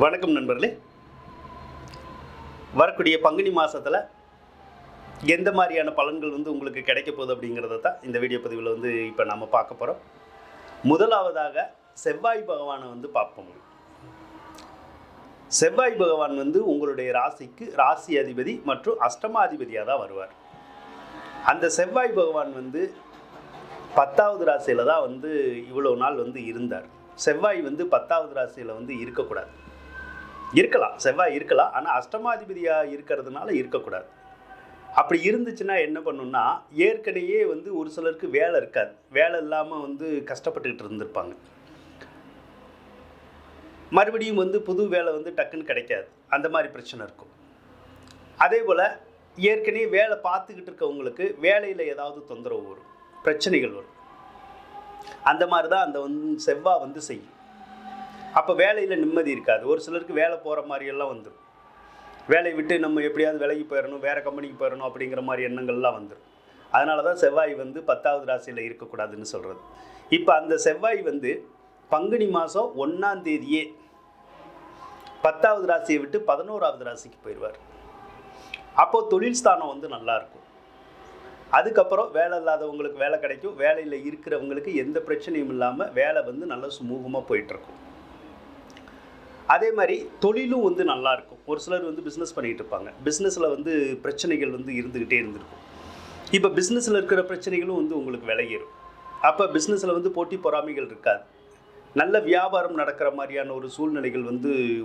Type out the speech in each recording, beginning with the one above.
வணக்கம் நண்பர்களே. வரக்கூடிய பங்குனி மாதத்தில் எந்த மாதிரியான பலன்கள் உங்களுக்கு கிடைக்க போகுது அப்படிங்கிறத தான் இந்த வீடியோ பதிவில் இப்போ நம்ம பார்க்க போகிறோம். முதலாவதாக செவ்வாய் பகவானை பார்ப்போம். செவ்வாய் பகவான் உங்களுடைய ராசிக்கு ராசி அதிபதி மற்றும் அஷ்டமாதிபதியாக தான் வருவார். அந்த செவ்வாய் பகவான் 10வது ராசியில் தான் இவ்வளோ நாள் இருந்தார். செவ்வாய் 10வது ராசியில் இருக்கக்கூடாது. இருக்கலாம், செவ்வாய் இருக்கலாம், ஆனால் அஷ்டமாதிபதியாக இருக்கிறதுனால இருக்கக்கூடாது. அப்படி இருந்துச்சுன்னா என்ன பண்ணுன்னா, ஏற்கனவே ஒரு சிலருக்கு வேலை இருக்காது, வேலை இல்லாமல் கஷ்டப்பட்டுக்கிட்டு இருந்திருப்பாங்க. மறுபடியும் புது வேலை டக்குன்னு கிடைக்காது, அந்த மாதிரி பிரச்சனை இருக்கும். அதே போல் ஏற்கனவே வேலை பார்த்துக்கிட்டு இருக்கவங்களுக்கு வேலையில் ஏதாவது தொந்தரவு வரும், பிரச்சனைகள் வரும். அந்த மாதிரி தான் அந்த செவ்வாய் செய்யும். அப்போ வேலையில் நிம்மதி இருக்காது. ஒரு சிலருக்கு வேலை போகிற மாதிரியெல்லாம் வந்துடும். வேலையை விட்டு நம்ம எப்படியாவது விலைக்கு போயிடணும், வேறு கம்பெனிக்கு போயிடணும் அப்படிங்கிற மாதிரி எண்ணங்கள்லாம் வந்துடும். அதனால தான் செவ்வாய் 10வது ராசியில் இருக்கக்கூடாதுன்னு சொல்கிறது. இப்போ அந்த செவ்வாய் பங்குனி மாதம் 1ஆம் தேதியே 10வது ராசியை விட்டு 11வது ராசிக்கு போயிடுவார். அப்போது தொழில் ஸ்தானம் நல்லாயிருக்கும். அதுக்கப்புறம் வேலை இல்லாதவங்களுக்கு வேலை கிடைக்கும். வேலையில் இருக்கிறவங்களுக்கு எந்த பிரச்சனையும் இல்லாமல் வேலை நல்லா சுமூகமாக போயிட்டுருக்கும். அதே மாதிரி தொழிலும் நல்லாயிருக்கும். ஒரு சிலர் பிஸ்னஸ் பண்ணிகிட்டு இருப்பாங்க. பிஸ்னஸில் பிரச்சனைகள் இருந்துக்கிட்டே இருந்திருக்கும். இப்போ பிஸ்னஸில் இருக்கிற பிரச்சனைகளும் உங்களுக்கு விலகிடும். அப்போ பிஸ்னஸில் போட்டி பொறாமைகள் இருக்காது. நல்ல வியாபாரம் நடக்கிற மாதிரியான ஒரு சூழ்நிலைகள்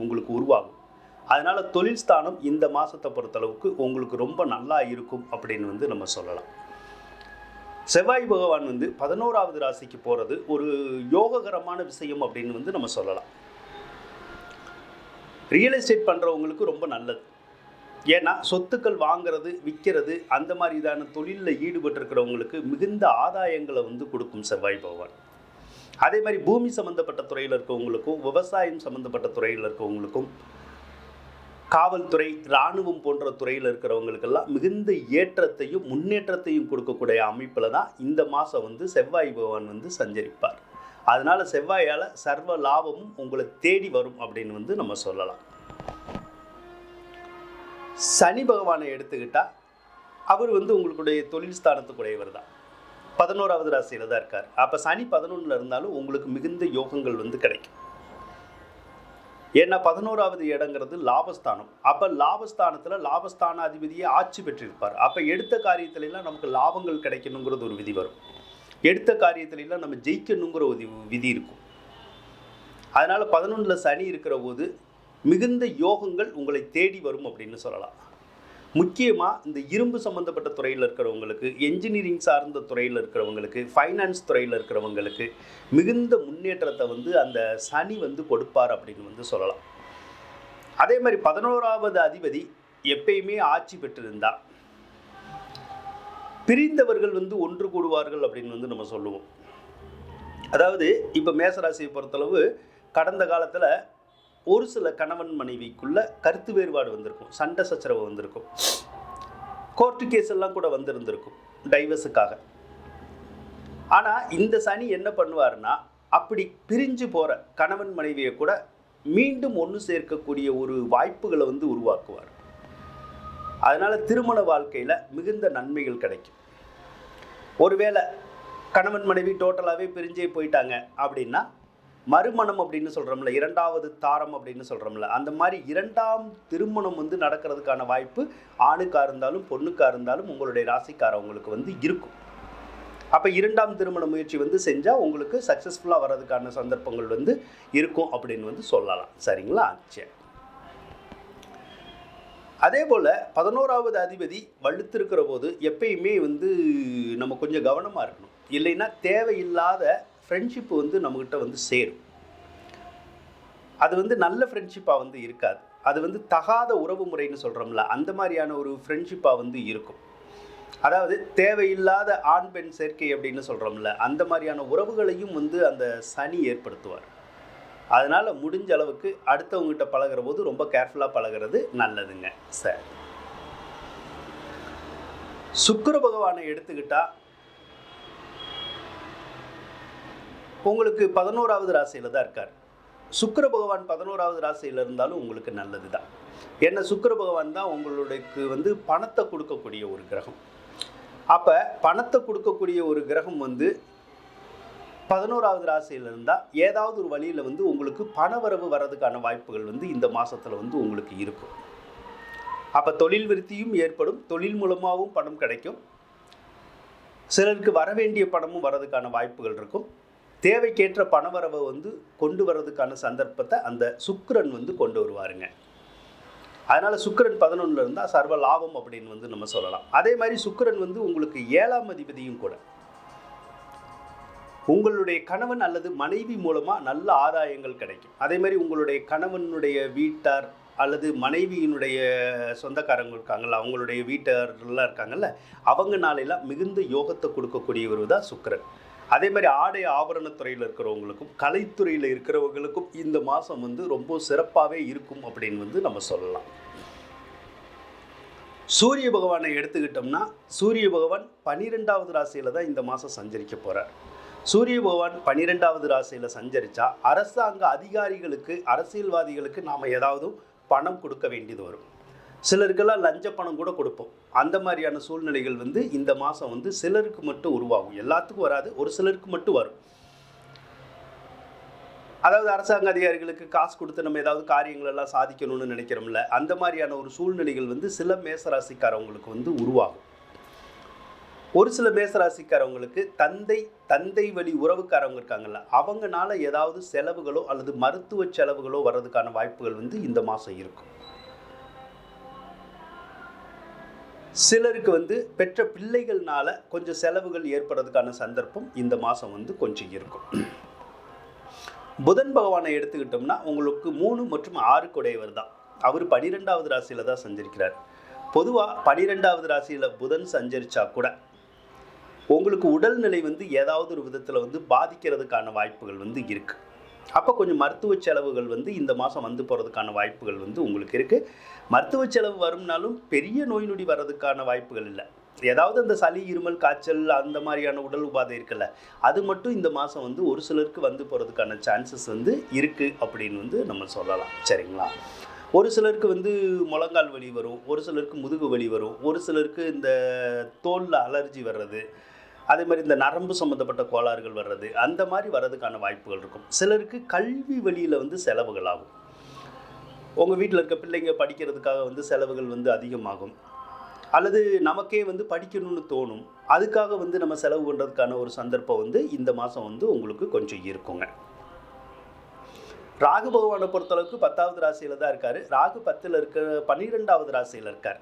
உங்களுக்கு உருவாகும். அதனால் தொழில் ஸ்தானம் இந்த மாதத்தை பொறுத்தளவுக்கு உங்களுக்கு ரொம்ப நல்லா இருக்கும் அப்படின்னு நம்ம சொல்லலாம். செவ்வாய் பகவான் 11வது ராசிக்கு போகிறது ஒரு யோககரமான விஷயம் அப்படின்னு நம்ம சொல்லலாம். ரியல் எஸ்டேட் பண்ணுறவங்களுக்கு ரொம்ப நல்லது. ஏன்னா சொத்துக்கள் வாங்கிறது, விற்கிறது, அந்த மாதிரிதான தொழிலில் ஈடுபட்டிருக்கிறவங்களுக்கு மிகுந்த ஆதாயங்களை கொடுக்கும் செவ்வாய் பகவான். அதே மாதிரி பூமி சம்மந்தப்பட்ட துறையில் இருக்கவங்களுக்கும், விவசாயம் சம்மந்தப்பட்ட துறையில் இருக்கவங்களுக்கும், காவல்துறை, இராணுவம் போன்ற துறையில் இருக்கிறவங்களுக்கெல்லாம் மிகுந்த ஏற்றத்தையும் முன்னேற்றத்தையும் கொடுக்கக்கூடிய அமைப்பில் தான் இந்த மாதம் செவ்வாய் பகவான் சஞ்சரிப்பார். அதனால் செவ்வாயால் சர்வ லாபமும் உங்களை தேடி வரும் அப்படின்னு நம்ம சொல்லலாம். சனி பகவானை எடுத்துக்கிட்டால் அவர் உங்களுடைய தொழில் ஸ்தானத்துக்குடையவர் தான். 11வது ராசியில் தான் இருக்கார். அப்போ சனி 11ல் இருந்தாலும் உங்களுக்கு மிகுந்த யோகங்கள் கிடைக்கும். ஏன்னா 11வது இடங்கிறது லாபஸ்தானம். அப்போ லாபஸ்தானத்தில் லாபஸ்தான அதிபதியை ஆட்சி பெற்றிருப்பார். அப்போ எடுத்த காரியத்திலெல்லாம் நமக்கு லாபங்கள் கிடைக்கணுங்கிறது ஒரு விதி வரும். எடுத்த காரியத்திலெல்லாம் நம்ம ஜெயிக்கணுங்கிற ஒரு விதி இருக்கும். அதனால் 11ல் சனி இருக்கிற போது மிகுந்த யோகங்கள் உங்களை தேடி வரும் அப்படின்னு சொல்லலாம். முக்கியமாக இந்த இரும்பு சம்மந்தப்பட்ட துறையில் இருக்கிறவங்களுக்கு, என்ஜினியரிங் சார்ந்த துறையில் இருக்கிறவங்களுக்கு, ஃபைனான்ஸ் துறையில் இருக்கிறவங்களுக்கு மிகுந்த முன்னேற்றத்தை அந்த சனி கொடுப்பார் அப்படின்னு சொல்லலாம். அதே மாதிரி 11வது அதிபதி எப்பயுமே ஆட்சி பெற்றிருந்தால் பிரிந்தவர்கள் ஒன்று கூடுவார்கள் அப்படின்னு நம்ம சொல்லுவோம். அதாவது இப்போ மேசராசியை பொறுத்தளவு கடந்த காலத்தில் ஒரு சில கணவன் மனைவிக்குள்ள கருத்து வேறுபாடு வந்திருக்கும், சண்டை சச்சரவு வந்திருக்கும், கோர்ட்டு கேஸ் எல்லாம் கூட வந்திருந்திருக்கும் டைவர்ஸுக்காக. ஆனால் இந்த சனி என்ன பண்ணுவார்னா, அப்படி பிரிஞ்சு போகிற கணவன் மனைவியை கூட மீண்டும் ஒன்று சேர்க்கக்கூடிய ஒரு வாய்ப்புகளை உருவாக்குவார். அதனால் திருமண வாழ்க்கையில் மிகுந்த நன்மைகள் கிடைக்கும். ஒருவேளை கணவன் மனைவி டோட்டலாகவே பிரிஞ்சே போயிட்டாங்க அப்படின்னா மறுமணம் அப்படின்னு சொல்கிறோம்ல, 2வது தாரம் அப்படின்னு சொல்கிறோம்ல, அந்த மாதிரி 2ஆம் திருமணம் நடக்கிறதுக்கான வாய்ப்பு ஆணுக்காக இருந்தாலும் பொண்ணுக்காக இருந்தாலும் உங்களுடைய ராசிக்காரவங்களுக்கு இருக்கும். அப்போ 2ஆம் திருமண முயற்சி செஞ்சால் உங்களுக்கு சக்ஸஸ்ஃபுல்லாக வர்றதுக்கான சந்தர்ப்பங்கள் இருக்கும் அப்படின்னு சொல்லலாம். சரிங்களா? சரி. அதே போல் 11வது அதிபதி வலுத்திருக்கிற போது எப்பயுமே நம்ம கொஞ்சம் கவனமாக இருக்கணும். இல்லைன்னா தேவையில்லாத ஃப்ரெண்ட்ஷிப்பு நம்மக்கிட்ட சேரும். அது நல்ல ஃப்ரெண்ட்ஷிப்பாக இருக்காது. அது தகாத உறவு முறைன்னு சொல்கிறோம்ல, அந்த மாதிரியான ஒரு ஃப்ரெண்ட்ஷிப்பாக இருக்கும். அதாவது தேவையில்லாத ஆண் பெண் சேர்க்கை அப்படின்னு சொல்கிறோம்ல, அந்த மாதிரியான உறவுகளையும் அந்த சனி ஏற்படுத்துவார். அதனால் முடிஞ்ச அளவுக்கு அடுத்தவங்ககிட்ட பழகிற போது ரொம்ப கேர்ஃபுல்லாக பழகிறது நல்லதுங்க. சரி, சுக்கிர பகவானை எடுத்துக்கிட்டால் உங்களுக்கு 11வது ராசியில் தான் இருக்கார். சுக்கிர பகவான் 11வது ராசியில் இருந்தாலும் உங்களுக்கு நல்லது தான். ஏன்னா சுக்கிர பகவான் தான் உங்களுக்கு வந்து பணத்தை கொடுக்கக்கூடிய ஒரு கிரகம். அப்போ பணத்தை கொடுக்கக்கூடிய ஒரு கிரகம் வந்து 11வது ராசியில் இருந்தால் ஏதாவது ஒரு வழியில் வந்து உங்களுக்கு பணவரவு வர்றதுக்கான வாய்ப்புகள் வந்து இந்த மாதத்தில் வந்து உங்களுக்கு இருக்கும். அப்போ தொழில் விருத்தியும் ஏற்படும், தொழில் மூலமாகவும் பணம் கிடைக்கும், சிலருக்கு வர வேண்டிய பணமும் வர்றதுக்கான வாய்ப்புகள் இருக்கும். தேவைக்கேற்ற பணவரவை வந்து கொண்டு வர்றதுக்கான சந்தர்ப்பத்தை அந்த சுக்கிரன் வந்து கொண்டு வருவாருங்க. அதனால் சுக்கிரன் 11ல் இருந்தால் சர்வ லாபம் அப்படின்னு வந்து நம்ம சொல்லலாம். அதே மாதிரி சுக்கிரன் வந்து உங்களுக்கு 7ஆம் அதிபதியும் கூட. உங்களுடைய கணவன் அல்லது மனைவி மூலமாக நல்ல ஆதாயங்கள் கிடைக்கும். அதே மாதிரி உங்களுடைய கணவனுடைய வீட்டார் அல்லது மனைவியினுடைய சொந்தக்காரங்க இருக்காங்கல்ல, அவங்களுடைய வீட்டாரெல்லாம் இருக்காங்கல்ல, அவங்க நாளையெல்லாம் மிகுந்த யோகத்தை கொடுக்கக்கூடியவர் தான் சுக்கிரன். அதே மாதிரி ஆடை ஆபரணத்துறையில் இருக்கிறவங்களுக்கும் கலைத்துறையில் இருக்கிறவங்களுக்கும் இந்த மாதம் வந்து ரொம்ப சிறப்பாகவே இருக்கும் அப்படின்னு வந்து நம்ம சொல்லலாம். சூரிய பகவானை எடுத்துக்கிட்டோம்னா சூரிய பகவான் 12வது ராசியில் தான் இந்த மாதம் சஞ்சரிக்க போகிறார். சூரிய பகவான் 12வது ராசியில் சஞ்சரித்தா அரசாங்க அதிகாரிகளுக்கு, அரசியல்வாதிகளுக்கு நாம் ஏதாவது பணம் கொடுக்க வேண்டியது வரும். சிலருக்கெல்லாம் லஞ்ச பணம் கூட கொடுப்போம். அந்த மாதிரியான சூழ்நிலைகள் வந்து இந்த மாதம் வந்து சிலருக்கு மட்டும் உருவாகும். எல்லாத்துக்கும் வராது, ஒரு சிலருக்கு மட்டும் வரும். அதாவது அரசாங்க அதிகாரிகளுக்கு காசு கொடுத்து நம்ம ஏதாவது காரியங்கள் எல்லாம் சாதிக்கணும்னு நினைக்கிறோம்ல, அந்த மாதிரியான ஒரு சூழ்நிலைகள் வந்து சில மேசராசிக்காரவங்களுக்கு வந்து உருவாகும். ஒரு சில மேசராசிக்காரவங்களுக்கு தந்தை வழி உறவுக்காரவங்க இருக்காங்கல்ல, அவங்கனால ஏதாவது செலவுகளோ அல்லது மருத்துவ செலவுகளோ வர்றதுக்கான வாய்ப்புகள் வந்து இந்த மாதம் இருக்கும். சிலருக்கு வந்து பெற்ற பிள்ளைகள்னால கொஞ்சம் செலவுகள் ஏற்படுறதுக்கான சந்தர்ப்பம் இந்த மாதம் வந்து கொஞ்சம் இருக்கும். புதன் பகவானை எடுத்துக்கிட்டோம்னா உங்களுக்கு 3 மற்றும் 6 உடையவர் தான். அவர் 12வது ராசியில் தான் சஞ்சரிக்கிறார். பொதுவாக 12வது ராசியில் புதன் சஞ்சரித்தா கூட உங்களுக்கு உடல்நிலை வந்து ஏதாவது ஒரு விதத்தில் வந்து பாதிக்கிறதுக்கான வாய்ப்புகள் வந்து இருக்குது. அப்போ கொஞ்சம் மருத்துவ செலவுகள் வந்து இந்த மாதம் வந்து போகிறதுக்கான வாய்ப்புகள் வந்து உங்களுக்கு இருக்குது. மருத்துவ செலவு வரும்னாலும் பெரிய நோய் நொடி வர்றதுக்கான வாய்ப்புகள் இல்லை. ஏதாவது அந்த சளி, இருமல், காய்ச்சல் அந்த மாதிரியான உடல் உபாதை இருக்குல்ல, அது மட்டும் இந்த மாதம் வந்து ஒரு சிலருக்கு வந்து போகிறதுக்கான சான்சஸ் வந்து இருக்குது அப்படின்னு வந்து நம்ம சொல்லலாம். சரிங்களா? ஒரு சிலருக்கு வந்து முழங்கால் வலி வரும், ஒரு சிலருக்கு முதுகு வலி வரும், ஒரு சிலருக்கு இந்த தோலில் அலர்ஜி வர்றது, அதே மாதிரி இந்த நரம்பு சம்மந்தப்பட்ட கோளாறுகள் வர்றது, அந்த மாதிரி வர்றதுக்கான வாய்ப்புகள் இருக்கும். சிலருக்கு கல்வி வழியில் வந்து செலவுகள் ஆகும். உங்கள் வீட்டில் இருக்க பிள்ளைங்க படிக்கிறதுக்காக வந்து செலவுகள் வந்து அதிகமாகும். அல்லது நமக்கே வந்து படிக்கணும்னு தோணும், அதுக்காக வந்து நம்ம செலவு பண்ணுறதுக்கான ஒரு சந்தர்ப்பம் வந்து இந்த மாதம் வந்து உங்களுக்கு கொஞ்சம் இருக்குங்க. ராகு பகவானை பொறுத்தளவுக்கு 10வது ராசியில் தான் இருக்கார். ராகு 10ல் இருக்க 12வது ராசியில் இருக்கார்.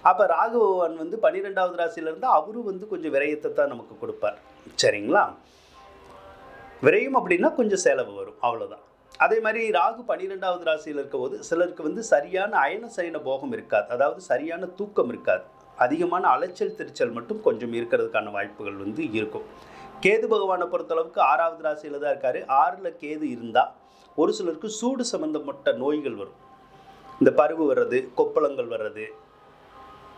அப்போ ராகு பகவான் வந்து 12வது ராசியில் இருந்தால் அவரும் வந்து கொஞ்சம் விரயத்தை தான் நமக்கு கொடுப்பார். சரிங்களா? விரயம் அப்படின்னா கொஞ்சம் செலவு வரும், அவ்வளோதான். அதே மாதிரி ராகு 12வது ராசியில் இருக்கும் போது சிலருக்கு வந்து சரியான அயன சயன போகம் இருக்காது, அதாவது சரியான தூக்கம் இருக்காது, அதிகமான அலைச்சல் திருச்சல் மட்டும் கொஞ்சம் இருக்கிறதுக்கான வாய்ப்புகள் வந்து இருக்கும். கேது பகவானை பொறுத்தளவுக்கு 6வது ராசியில் தான் இருக்கார். 6ல் கேது இருந்தால் ஒரு சிலருக்கு சூடு சம்பந்தப்பட்ட நோய்கள் வரும். இந்த பருவு வர்றது, கொப்பளங்கள் வர்றது,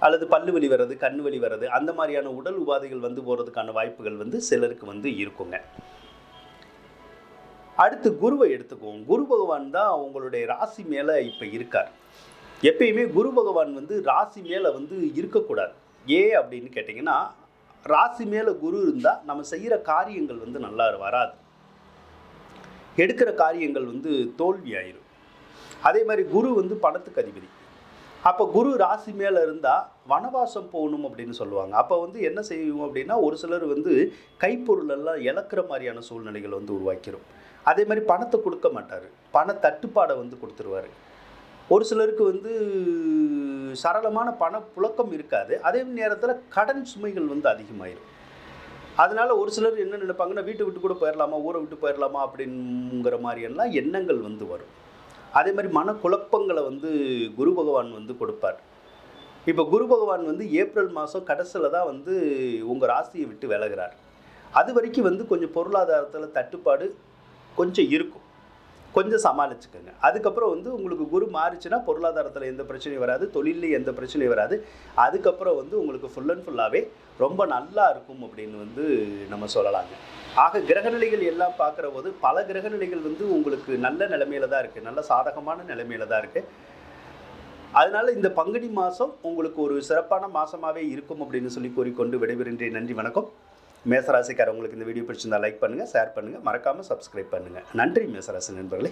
அல்லது பல்லு வலி வர்றது, கண் வலி வர்றது, அந்த மாதிரியான உடல் உபாதைகள் வந்து போகிறதுக்கான வாய்ப்புகள் வந்து சிலருக்கு வந்து இருக்குங்க. அடுத்து குருவை எடுத்துக்குவோம். குரு பகவான் தான் உங்களுடைய ராசி மேலே இப்போ இருக்கார். எப்பயுமே குரு பகவான் வந்து ராசி மேலே வந்து இருக்கக்கூடாது. ஏன் அப்படின்னு கேட்டிங்கன்னா, ராசி மேலே குரு இருந்தால் நம்ம செய்கிற காரியங்கள் வந்து நல்லா வராது, எடுக்கிற காரியங்கள் வந்து தோல்வி ஆயிரும். அதே மாதிரி குரு வந்து பணத்துக்கு அதிபதி. அப்போ குரு ராசி மேலே இருந்தால் வனவாசம் போகணும் அப்படின்னு சொல்லுவாங்க. அப்போ வந்து என்ன செய்வோம் அப்படின்னா, ஒரு சிலர் வந்து கைப்பொருளெல்லாம் இழக்கிற மாதிரியான சூழ்நிலைகள் வந்து உருவாக்கிடும். அதே மாதிரி பணத்தை கொடுக்க மாட்டார், பண தட்டுப்பாடை வந்து கொடுத்துருவார். ஒரு சிலருக்கு வந்து சரளமான பண புழக்கம் இருக்காது, அதே நேரத்தில் கடன் சுமைகள் வந்து அதிகமாயிடும். அதனால் ஒரு சிலர் என்ன நினைப்பாங்கன்னா, வீட்டை விட்டு கூட போயிடலாமா, ஊரை விட்டு போயிடலாமா அப்படிங்கிற மாதிரியெல்லாம் எண்ணங்கள் வந்து வரும். அதே மாதிரி மனக்குழப்பங்களை வந்து குரு பகவான் வந்து கொடுப்பார். இப்போ குரு பகவான் வந்து ஏப்ரல் மாதம் கடைசியில் தான் வந்து உங்கள் ராசியை விட்டு விலகிறார். அது வரைக்கும் வந்து கொஞ்சம் பொருளாதாரத்தில் தட்டுப்பாடு கொஞ்சம் இருக்கும். கொஞ்சம் சமாளிச்சுக்கோங்க. அதுக்கப்புறம் வந்து உங்களுக்கு குரு மாறிச்சுன்னா பொருளாதாரத்தில் எந்த பிரச்சனையும் வராது, தொழிலில் எந்த பிரச்சனையும் வராது. அதுக்கப்புறம் வந்து உங்களுக்கு ஃபுல் அண்ட் ஃபுல்லாகவே ரொம்ப நல்லா இருக்கும் அப்படின்னு வந்து நம்ம சொல்லலாங்க. ஆக கிரகநிலைகள் எல்லாம் பார்க்குற போது பல கிரகநிலைகள் வந்து உங்களுக்கு நல்ல நிலைமையில தான் இருக்குது, நல்ல சாதகமான நிலைமையில தான் இருக்குது. அதனால இந்த பங்குனி மாதம் உங்களுக்கு ஒரு சிறப்பான மாதமாகவே இருக்கும் அப்படின்னு சொல்லி கூறிக்கொண்டு விடைபெறுகின்றேன். நன்றி, வணக்கம். மேசராசிக்காரர், உங்களுக்கு இந்த வீடியோ பிடிச்சிருந்தால் லைக் பண்ணுங்கள், ஷேர் பண்ணுங்கள், மறக்காமல் சப்ஸ்கிரைப் பண்ணுங்கள். நன்றி மேசராசி நண்பர்களே.